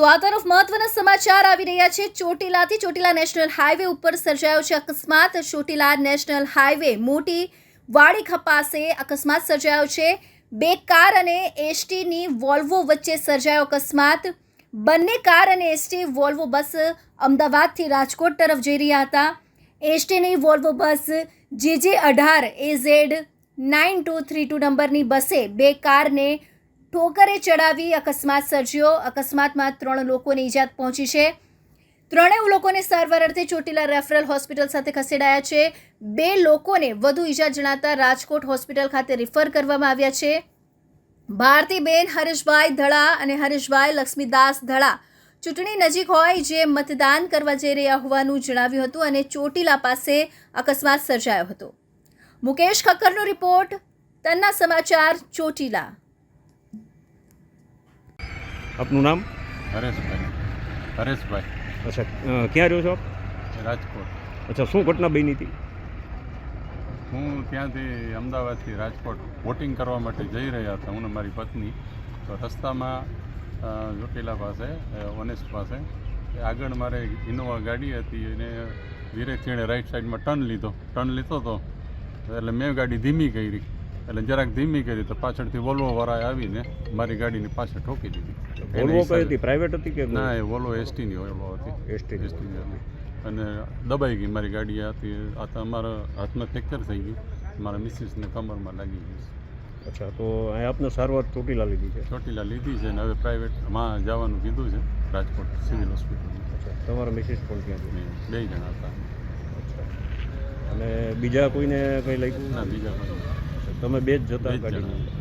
તો આ તરફ મહત્વના સમાચાર આવી રહ્યા છે ચોટીલાથી। ચોટીલા નેશનલ હાઈવે ઉપર સર્જાયો છે અકસ્માત। ચોટીલા નેશનલ હાઈવે મોટી વાડીખા પાસે અકસ્માત સર્જાયો છે। બે કાર અને એસટીની વોલ્વો વચ્ચે સર્જાયો અકસ્માત। બંને કાર અને એસટી વોલ્વો બસ અમદાવાદથી રાજકોટ તરફ જઈ રહ્યા હતા। એસટીની વોલ્વો બસ JJ18 AZ 9232 નંબરની બસે બે કારને ઠોકરે ચડાવી અકસ્માત સર્જ્યો। અકસ્માતમાં 3 લોકોને ઈજા પહોંચી છે। ત્રણેય લોકોને સારવાર અર્થે ચોટીલા રેફરલ હોસ્પિટલ સાથે ખસેડાયા છે। બે લોકોને વધુ ઈજા જણાતા રાજકોટ હોસ્પિટલ ખાતે રિફર કરવામાં આવ્યા છે। ભારતીબેન હરેશભાઈ ધડા અને હરેશભાઈ લક્ષ્મીદાસ ધડા ચૂંટણી નજીક હોય જે મતદાન કરવા જઈ રહ્યા હોવાનું જણાવ્યું હતું અને ચોટીલા પાસે અકસ્માત સર્જાયો હતો। મુકેશ ખક્કરનો રિપોર્ટ, તન્ના સમાચાર, ચોટીલા। આપનું નામ? હરેશભાઈ। અચ્છા, ક્યાં રહ્યો છો આપ? રાજકોટ। અચ્છા, શું ઘટના બની હતી? હું ત્યાંથી અમદાવાદથી રાજકોટ વોટિંગ કરવા માટે જઈ રહ્યા હતા, હું ને મારી પત્ની। તો રસ્તામાં ચોટીલા પાસે ઓનેસ્ટ પાસે આગળ મારે ઇનોવા ગાડી હતી અને ધીરેથી એણે રાઈટ સાઈડમાં ટર્ન લીધો હતો એટલે મેં ગાડી ધીમી કરી, એટલે જરાક ધીમી કરી તો પાછળથી વોલ્વોવાળાએ આવીને મારી ગાડીની પાછળ ઠોકી દીધી। વોલ્વો કઈ હતી? પ્રાઇવેટ હતી કે? ના, એ વોલ્વો એસટીની વોલ્વો હતી। એસટીની હતી અને દબાઈ ગઈ મારી ગાડી હતી। આ તો અમારા હાથમાં ફ્રેક્ચર થઈ ગયું, મારા મિસિસને કમરમાં લાગી ગઈ। અચ્છા, તો અહીં આપને સારવાર ચોટીલા લીધી છે? ચોટીલા લીધી છે ને હવે પ્રાઇવેટમાં જવાનું કીધું છે, રાજકોટ સિવિલ હોસ્પિટલમાં। અચ્છા, તમારા મિસિસ પણ ત્યાં છે? 2 જણા હતા। અચ્છા, અને બીજા કોઈને કંઈ લાગ્યું? ના, બીજા કોઈ તમે બે જ જતા બે જ ગાડીમાં? જણા।